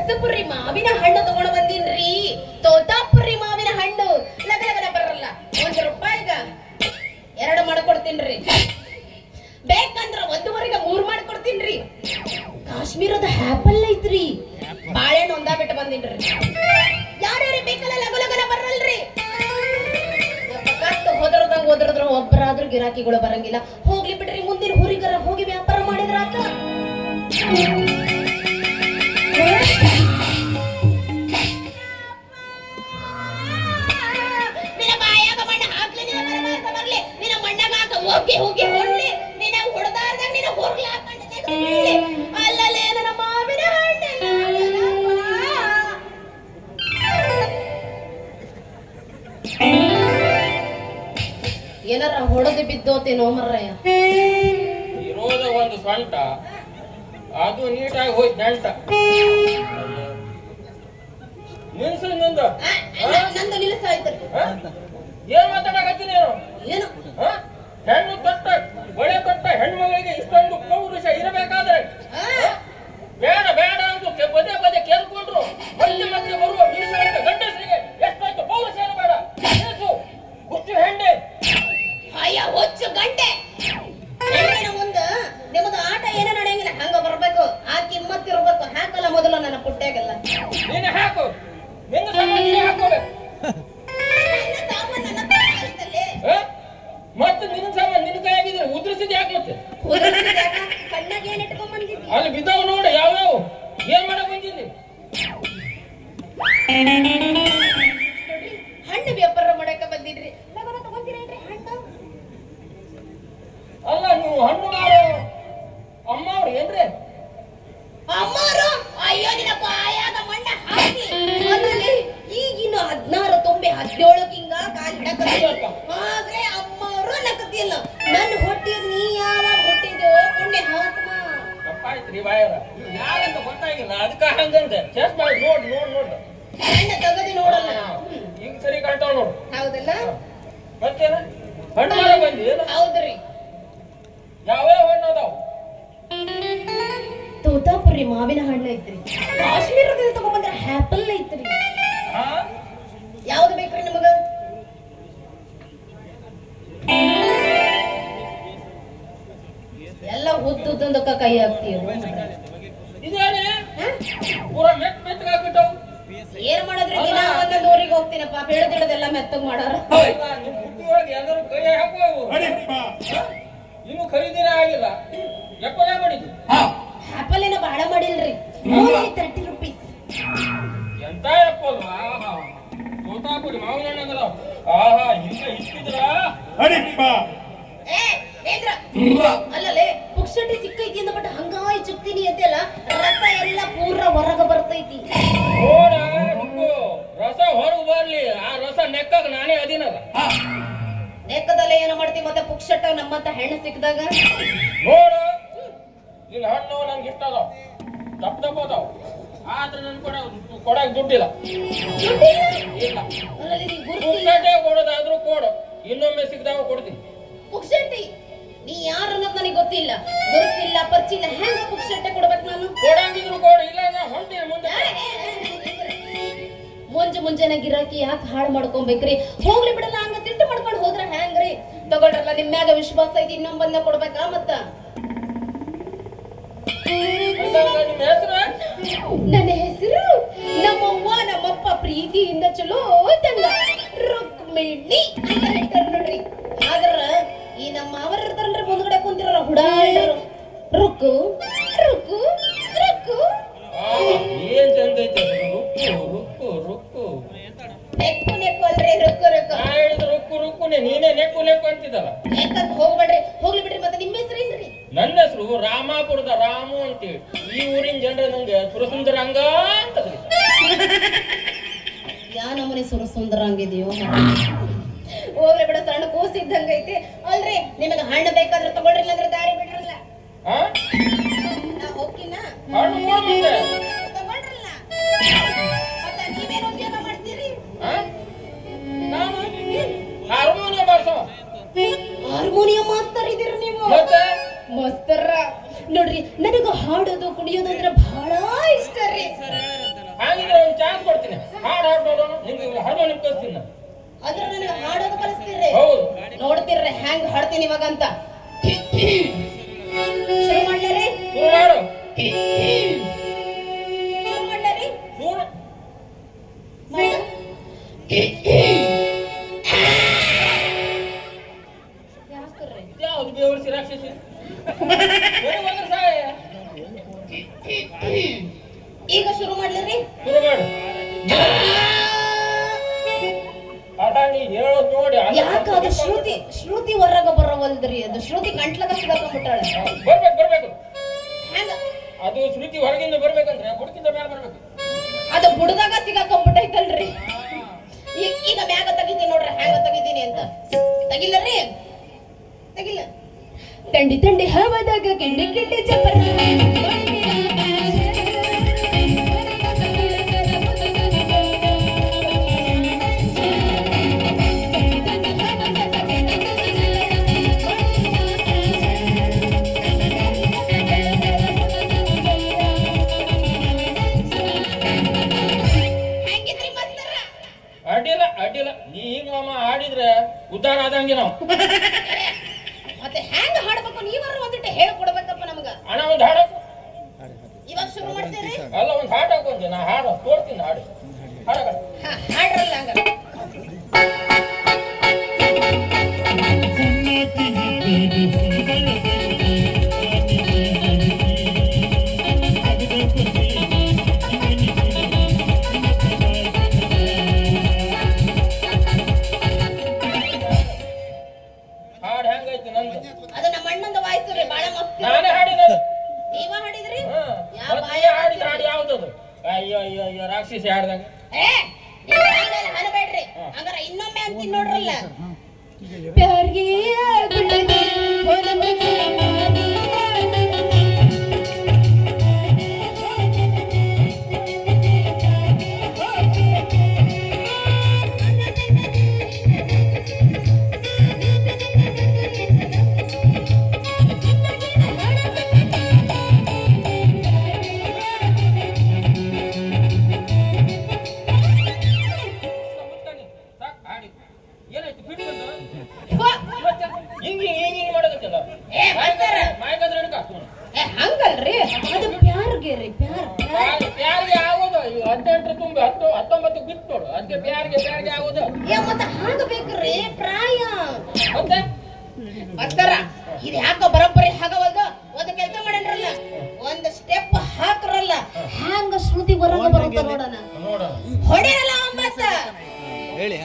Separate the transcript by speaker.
Speaker 1: ರಸಪುರಿ ಮಾವಿನ ಹಣ್ಣು ತಗೊಂಡು ಬಂದಿನ್ರಿ. ತೋತಾಪುರಿ ಮಾವಿನ ಹಣ್ಣು ಲಗಲಗನ ಬರಲ್ಲ. ₹1 2 ಮಾಡ್ಕೊಡ್ತೀನ್ರಿ. ಬೇಕಂದ್ರ 1.5 3 ಮಾಡ್ಕೊಡ್ತೀನ್ರಿ. ಕಾಶ್ಮೀರದ ಆಪಲ್ ಐತ್ರಿ. ಬಾಳೆಹಣ್ಣು ಒಂದ ಬಿಟ್ಟು ಬಂದಿನ್ರಿ. ಯಾರ್ಯಾರೇ ಬೇಕಲ್ಲ ಲಗಲಗನ ಬರಲ್ರಿ. ಹೋದ್ರದ್ರ ಒಬ್ಬರಾದ್ರೂ ಗಿರಾಕಿಗಳು ಬರಂಗಿಲ್ಲ. ಹೋಗ್ಲಿ ಬಿಡ್ರಿ, ಮುಂದಿನ ಹುರಿಗರ ಹೋಗಿ ವ್ಯಾಪಾರ ಮಾಡಿದ್ರ ಆತ. ನಿನ್ನ ಬಾಯಾಗ ಮಣ್ಣ ಹಾಕ್ಲಿ, ನಿನ್ನ ಬರ್ಲಿ, ನಿನ್ನ ಮಣ್ಣಾಗ ಹಾಕ ಹೋಗಿ ಹೋಗಿ ಹೊಡ್ಲಿ, ನಿನ್ನ ಹೊಡೆದಾರ್ದಾಗ ನಿನ್ನ ಹೊರ್ಲಿ ಹಾಕೊಂಡೆ ಅಲ್ಲಲೇ ನನ್ನ ಮಾವಿನ ಹಣ್ಣು. ಏನಾರ ಹೊಡೆದು ಬಿದ್ದೋತೇನೋ ಮರ್ರಯ್ಯ.
Speaker 2: ಇರೋದ ಒಂದು ಸೊಂಟ, ಅದು ನೀಟಾಗಿ ಹೋಯ್ತು ನಂಟ. ನಿಲ್ಸು ನಿಂದು.
Speaker 1: ನಂದು ನಿಲ್ಸಾಯ್ತು.
Speaker 2: ಏನ್ ಮಾತಾಡಕತ್ತೀನಿ ನೀನು?
Speaker 1: ಏನು
Speaker 2: ಹೆಣ್ಣು ತೊಟ್ಟ ಬಳೆ ತೊಟ್ಟ ಹೆಣ್ಮಗಳಿಗೆ ಇಷ್ಟೊಂದು ಪೌರುಷ ಇರಬೇಕಾದ್ರೆ ಬೇಡ ಬೇಡ ಅಂತ ಪದೇ ಪದೇ ಕೇಳ್ಕೊಂಡ್ರು ಮತ್ತೆ ಮತ್ತೆ ಬರುವ ಮೀಸಲಾದ ಗಂಡಸರಿಗೆ ಎಷ್ಟೊಂದು ಪೌರುಷ ಇರಬೇಡ. ಹುಚ್ಚು ಹೆಣ್ಣೆ,
Speaker 1: ಅಯ್ಯ ಹುಚ್ಚು ಗಂಟೆ. ಹೆಣ್ಣಿನ ಮುಂದ ನಿಮ್ಮದು ಆಟ ಏನ ನಡೆಯಂಗಿಲ್ಲ. ಹಂಗ ಬರ್ಬೇಕು, ಆ ಕಿಮ್ಮತ್ ಇರ್ಬೇಕು. ಹಾಕಲ್ಲ ಮೊದಲು ನನ್ನ ಪುಟ್ಟ್ಯಾಗೆಲ್ಲ.
Speaker 2: ನೀನು ಹಾಕು, ನಿನ್ನ ಸಾಮಾನ್ಯ ಹಾಕೋಬೇಕು. ಮತ್ತೆ ನಿನ್ನ ಸಾಮಾನು ನಿನ್ನ ಕೈಯಾಗಿದ್ರೆ ಉದ್ರಿಸಿದ್ ಯಾಕೆ ಮತ್ತೆ?
Speaker 1: ಕಣ್ಣಾಗ ಏನ್ ಇಟ್ಕೊಂಡ್ ಬಂದಿದ್ದಿ?
Speaker 2: ಅಲ್ಲಿ ಬಿದ್ದಾವ ನೋಡು ಯಾವ್ಯಾವ. ಏನ್ ಮಾಡಕ್ ಬಂದಿದ್ದಿ?
Speaker 1: ಹಣ್ಣು ವ್ಯಾಪಾರ ಮಾಡಕ ಬಂದಿದ್ರಿ. ತಗೊಂತೀರೇನ್ರಿ ಹಣ್ಣು?
Speaker 2: ಅಲ್ಲ ನೀವು ಹಣ್ಣು ಮಾರೋ ಅಮ್ಮ ಅವ್ರು ಏನ್ರಿ?
Speaker 1: ಅಮ್ಮರು ಅಯ್ಯೋ ನಿನ್ನ ಬಾಯಾಗ ಮಣ್ಣ ಹಾಕಿ. ಅದ್ರಲ್ಲಿ ಈಗಿನ 16 ತುಂಬೆ 17 ಹಿಂಗ ಕಾಲ್ ಹಿಡಕತ್ತಿ. ಆದ್ರೆ ಅಮ್ಮರು ನಕ್ಕತಿಯಲ್ಲ. ನನ್ನ ಹೊಟ್ಟಿದ್ ನೀ ಯಾವಾಗ ಹೊಟ್ಟಿದ್ಯೋ ಪುಣ್ಯಾತ್ಮ.
Speaker 2: ತಪ್ಪಾಯ್ತ್ರಿ ಬಾಯರ, ಯಾರಂತ ಗೊತ್ತಾಗಿಲ್ಲ ಅದಕ್ಕ ಹಂಗಂತೆ. ಚೆಸ್ ಮಾಡಿ ನೋಡ್ ನೋಡ್ ನೋಡ್
Speaker 1: ಹಣ್ಣು ತಗದಿ ನೋಡಲ್ಲ.
Speaker 2: ಈಗ ಸರಿ ಕಾಣ್ತಾವ ನೋಡು.
Speaker 1: ಹೌದಲ್ಲ?
Speaker 2: ಮತ್ತೇನ ಹಣ್ಣು ಮಾರ ಬಂದಿ?
Speaker 1: ಹೌದ್ರಿ.
Speaker 2: ಯಾವ್ಯಾವ ಹಣ್ಣು ಅದಾವ?
Speaker 1: ತೋತಾಪುರಿ ಮಾವಿನ ಹಣ್ಣು ಐತ್ರಿ. ಕಾಶ್ಮೀರದಿಂದ ತಗೊಂಡ್ಬಂದ್ರ ಆಪಲ್ ಐತ್ರಿ. ಯಾವ್ದು ಬೇಕ್ರಿ ನಿಮಗ? ಎಲ್ಲ ಉದ್ದುದ್ದಕ್ಕ ಕೈ ಹಾಕ್ತೀವಿ.
Speaker 2: ಇದೇನೆ ಪೂರ ಮೆತ್ ಮೆತ್ತಗಾಗ್ಬಿಟ್ಟವು.
Speaker 1: ಏನ್ ಮಾಡಿದ್ರಿ? ದಿನ ಒಂದೊಂದು ಊರಿಗೆ ಹೋಗ್ತೀನಪ್ಪ. ಬೆಳೆದಿಡದೆಲ್ಲ ಮೆತ್ತಗ್ ಮಾಡಾರ.
Speaker 2: ನಿಮ್ ಬುದ್ಧಿಯೊಳಗೆ ಎಲ್ಲರೂ ಕೈ ಹಾಕುವು. ಇನ್ನು ಖರೀದಿನೇ ಆಗಿಲ್ಲ. ಎಪ್ಪನೇ ಮಾಡಿದ್ವಿ.
Speaker 1: ಆಪಲ್ ಏನೋ ಬಾಳ ಮಾಡಿಲ್ರಿ. ₹30.
Speaker 2: ಎಂತ ಎಪ್ಪಲ್? ತೋತಾಪುರಿ ಮಾವಿನ ಹಣ್ಣು ಅದಲ್ಲ. ಆಹಾ, ಹಿಂಗ ಇಷ್ಟಿದ್ರ
Speaker 1: ಅಲ್ಲಲೇ ಪುಕ್ಷಟಿ ಸಿಕ್ಕೈತಿ ಅಂದ ಬಟ್ ಹಂಗಾಯಿ ಚುಕ್ತೀನಿ ಅಂತೆಲ್ಲ ರಸ ಎಲ್ಲ ಪೂರ ಹೊರಗ ಬರ್ತೈತಿ.
Speaker 2: ನೋಡ ರಸ ಹೊರಗೆ ಬರ್ಲಿ, ಆ ರಸ ನೆಕ್ಕಾಗ ನಾನೇ ಅದಿನಲ್ಲ.
Speaker 1: ನೆಕ್ಕದಲ್ಲೇ ಏನೋ ಮಾಡ್ತೀವಿ ಮತ್ತೆ ಪುಕ್ಷಟ ನಮ್ಮಂತ ಹೆಣ್ಣು ಸಿಕ್ಕದಾಗ.
Speaker 2: ನೋಡು ನಿನ್ ಹಣ್ಣು ನನ್ಗೆ ಇಷ್ಟ ಅದಾವ, ದಪ್ಪ ದಪ್ಪ ಅದಾವ. ಆದ್ರೆ ನನ್ ಕೊಡಕ್ ದುಡ್ಡಿಲ್ಲ. ಇಲ್ಲ ಪುಕ್ಷಟೆ ಕೊಡೋದಾದ್ರೂ ಕೊಡು, ಇನ್ನೊಮ್ಮೆ ಸಿಕ್ಕಿದಾಗ ಕೊಡ್ತೀನಿ.
Speaker 1: ಪುಕ್ಷಟಿ ನೀ ಯಾರು ಅನ್ನೋದು ನನಗೆ ಗೊತ್ತಿಲ್ಲ, ಗೊತ್ತಿಲ್ಲ, ಪರಿಚಿಲ್ಲ. ಹೆಂಗ ಪುಕ್ಷಟೆ ಕೊಡ್ಬೇಕು ನಾನು?
Speaker 2: ಕೊಡಂಗಿದ್ರು ಕೊಡು, ಇಲ್ಲ ನಾ ಹೊಂಟೀನಿ ಮುಂದೆ.
Speaker 1: ಮುಂಜಾನೆ ಗಿರಾಕಿ ಯಾಕೆ ಹಾಳು ಮಾಡ್ಕೊಂಬೇಕ್ರಿ? ಹೋಗ್ಲಿ ಬಿಡಲ್ಲ. ಹಂಗ ತಿಂಟು ಮಾಡ್ಕೊಂಡು ಹೋದ್ರ ಹೆಂಗ್ರಿ? ತಗೊಳ್ರಲ್ಲ, ನಿಮ್ ಮ್ಯಾಗ ವಿಶ್ವಾಸ ಐತಿ. ಇನ್ನೊಂಬಂದ ಕೊಡ್ಬೇಕಾ ಮತ್ತ? ನನ್ನ ಹೆಸರು ನಮ್ಮವ್ವ ನಮ್ಮಪ್ಪ ಪ್ರೀತಿಯಿಂದ ಚಲೋ ತಂಗ ರುಕ್ಮಿಣಿ ಅಂತ ಹೇಳ್ತಾರ ನೋಡ್ರಿ. ಆದ್ರ ಈ ನಮ್ಮ ಮಾವರ ಇರ್ತಾರಲ್ರಿ ಮುಂದ್ಗಡೆ ಕುಂತಿರ ಹುಡಾಳರು, ರುಕ್ಕು ರುಕ್ಕು ರುಕ್ಕು.
Speaker 2: ಏನ್ ಚಂದ ಐತೆ ರುಕ್ಕು ರುಕ್ಕು ರುಕ್ಕು.
Speaker 1: ನೆಕ್ಕು ನೆಕ್ಕು ಅಲ್ರಿ ರುಕ್ಕು ರುಕ್ಕು.
Speaker 2: ನಾ ಹೇಳಿದ ರುಕ್ಕು ರುಕ್ಕುನೆ, ನೀನೇ ನೆಕ್ಕು ನೆಕ್ಕು ಅಂತಿದ್ದಲ್ಲ.
Speaker 1: ನೆಕ್ಕಂತ ಹೋಗ್ಬೇಡ್ರಿ, ಹೋಗ್ಲಿ ಬಿಡ್ರಿ. ಮತ್ತೆ ನಿಮ್ಮ ಹೆಸರು ಏನ್ರಿ?
Speaker 2: ನನ್ನ ಹೆಸರು ರಾಮಾಪುರದ ರಾಮು ಅಂತೇಳಿ. ಈ ಊರಿನ ಜನರ ನಂಗೆ ಸುರಸುಂದರಂಗ ಅಂತ
Speaker 1: ಯಾ ನಮ್ಮನೆ ಸುರಸುಂದರ ಹಂಗಿದೆಯೋ. ಹೋಗ್ಲಿ ಬಿಡ, ಸಣ್ಣ ಕೂಸಿದ್ದಂಗ ಐತಿ ಅಲ್ರಿ. ನಿಮಗೆ ಹಣ್ಣು ಬೇಕಾದ್ರೆ ತಗೊಳ್ರಿ, ಅಂದ್ರೆ ದಾರಿ ಬಿಡ್ರಲ್ಲ. ನಾ ಹೋಗ್ತೀನ ತಗೊಳ್ರಲ್ಲ. ಮತ್ತ ನೀವೇನು ಉದ್ಯೋಗ ಮಾಡ್ತೀರಿ?
Speaker 2: ನಾನು ಹಾರ್ಮೋನಿಯಂ ಬಾರ್ಸೋ.
Speaker 1: ಹಾರ್ಮೋನಿಯಂ ಮಾಸ್ತರ್ ಇದೀರಿ ನೀವು? ಮಸ್ತರ ನೋಡ್ರಿ. ನನಗ ಹಾಡೋದು ಕುಣಿಯೋದು ಅಂದ್ರೆ ಬಹಳ ಇಷ್ಟ ರೀ.
Speaker 2: ಒಂದು ಚಾನ್ಸ್ ಕೊಡ್ತೀನಿ. ಹಾಡು ಹಾಡ್ಬೋದು ನಿಮ್ಗೆ ಹಾರ್ಮೋನಿಯಂ ಕಲಿಸ್ತೀನಿ ನಾನು.
Speaker 1: ಅದ್ರ ನನಗೆ ಹಾಡೋದು ಕಲಿಸ್ತೀರಿ?
Speaker 2: ಹೌದು.
Speaker 1: ನೋಡ್ತಿರ್ರಿ ಹೆಂಗ್ ಹಾಡ್ತೀನಿ ಇವಾಗ ಅಂತ. ಶುರು ಮಾಡ್ಲಾರಿ?
Speaker 2: ಶುರು ಮಾಡು.
Speaker 1: ಶುರು ಮಾಡ್ಲಾರಿ?
Speaker 2: ಶುರು
Speaker 1: ಮಾಡು. ಯಾಕ್ರಿ?
Speaker 2: ಯಾವ್ದು ಬೇವರ್ಸಿ ರಾಕ್ಷಸಿ ಹೋದ್ರೆ ಸಾಯ.
Speaker 1: ಈಗ ಶುರು ಮಾಡ್ಲಾರಿ?
Speaker 2: ಶುರು ಮಾಡು. ಅದ ನೀ ಹೇಳೋದು ನೋಡಿ
Speaker 1: ಯಾಕ ಅದು ಶ್ರುತಿ ಹೊರಗ ಬರೋವಲ್ದ್ರಿ. ಅದು ಶ್ರುತಿ ಗಂಟ್ಲಗ ಸಿಗಾಕೊಂಡ್ಬಿಟ್ಟಾಳೆ.
Speaker 2: ಬರ್ಬೇಕು.
Speaker 1: ಹೆಂಗ
Speaker 2: ಅದು ಶ್ರುತಿ ಹೊರಗಿಂದ ಬರ್ಬೇಕಂದ್ರೆ ಬುಡಕಿಂದ ಮ್ಯಾಲ ಬರ್ಬೇಕು.
Speaker 1: ಅದು ಬುಡದಾಗ ಸಿಗಾಕೊಂಡ್ಬಿಟ್ಟೈತಲ್ರಿ. ಈಗ ಮ್ಯಾಗ ತೆಗಿತೀನಿ ನೋಡ್ರಿ ಹೆಂಗ ತೆಗಿತೀನಿ ಅಂತ. ತೆಗಿಲ್ಲರಿ? ತೆಗಿಲ್ಲ. ತಂಡಿ ತಂಡಿ ಹವದಾಗ ಕಿಂಡಿ ಕಿಂಡಿ ಚಪ್ಪರ
Speaker 2: ಅಡ್ಡಿಲ್ಲ. ನೀ ಈಗ ಮಾಮ ಹಾಡಿದ್ರೆ ಉದ್ದಾರ ಆದಂಗೆ ನಾವು.
Speaker 1: ಮತ್ತೆ ಹೆಂಗ ಹಾಡ್ಬೇಕು ನೀವಾರ ಒಂದಿಟ್ಟು ಹೇಳ್ಕೊಡ್ಬೇಕಪ್ಪ ನಮಗ.
Speaker 2: ಅಣ್ಣ ಒಂದು ಹಾಡಕು.
Speaker 1: ಇವಾಗ ಶುರು ಮಾಡ್ತೀರಿ?
Speaker 2: ಅಲ್ಲ ಒಂದು ಹಾಡು ಹಾಕೊಂಡೆ ನಾ ಹಾಡು ತೋರ್ತೀನಿ. ಹಾಡ್ರಲ್ಲ
Speaker 1: ಹಂಗ.
Speaker 2: ಹಾಡು ಹೆಂಗೈತಿ ನಂದು?
Speaker 1: ಅದು ನಮ್ಮ ಅಣ್ಣಂದ ವಾಯ್ಸು ರೀ, ಬಾಳ ಮಸ್ತ್.
Speaker 2: ನಾನೇ ಹಾಡಿರೋದು.
Speaker 1: ನೀವ ಹಾಡಿದ್ರಿ?
Speaker 2: ಹಾಡಿದ ಹಾಡು ಯಾವ್ದದು? ಅಯ್ಯೋ ರಾಕ್ಷಸಿ ಹಾಡ್ದಂಗ.
Speaker 1: ಹಾಡಬೇಡ್ರಿ. ಹಂಗಾರ ಇನ್ನೊಮ್ಮೆ ಅಂತೀನಿ ನೋಡ್ರಲ್ಲ. ಪ್ಯಾರ್ಗೆ ಆಗ್ಬಿಟ್ಟದೆ
Speaker 2: ಏನಾಯ್ತು? ಬಿಟ್ಟು ಹಿಂಗ್ ಮಾಡಕತ್ತಲ್ಲ. ಮಾಯಕಂದ್ರೆ
Speaker 1: ಹಂಗಲ್ರಿ, ಅದು ಪ್ಯಾರ್ಗೆ ರೀ.
Speaker 2: ಪ್ಯಾರ್ಗೆ ಆಗೋದು 18 ತುಂಬಿ 19 ಬಿತ್ತು ನೋಡು. ಅದಕ್ಕೆ ಪ್ಯಾರ್ಗೆ ಆಗೋದು.
Speaker 1: ಮತ್ತೆ ಹಾಗಬೇಕ್ರಿ ಪ್ರಾಯ.
Speaker 2: ಮತ್ತೆ
Speaker 1: ಅಸ್ತರ ಇದು ಯಾಕ ಬರೋಬ್ಬರಿ ಆಗವಲ್ದ? ಒಂದು ಕೆಲಸ ಮಾಡೇನ್ರಲ್ಲ, ಒಂದು ಸ್ಟೆಪ್ ಹಾಕ್ರಲ್ಲ, ಹ್ಯಾಂಗ ಶ್ರುತಿ ಹೊರಗೆ ಬರುತ್ತೆ ನೋಡೋಣ.
Speaker 2: ನೋಡೋಣ.
Speaker 1: ಹೊಡೆಯಲ್ಲ ಒಂಬತ್ತ
Speaker 3: ಹೇಳಿ.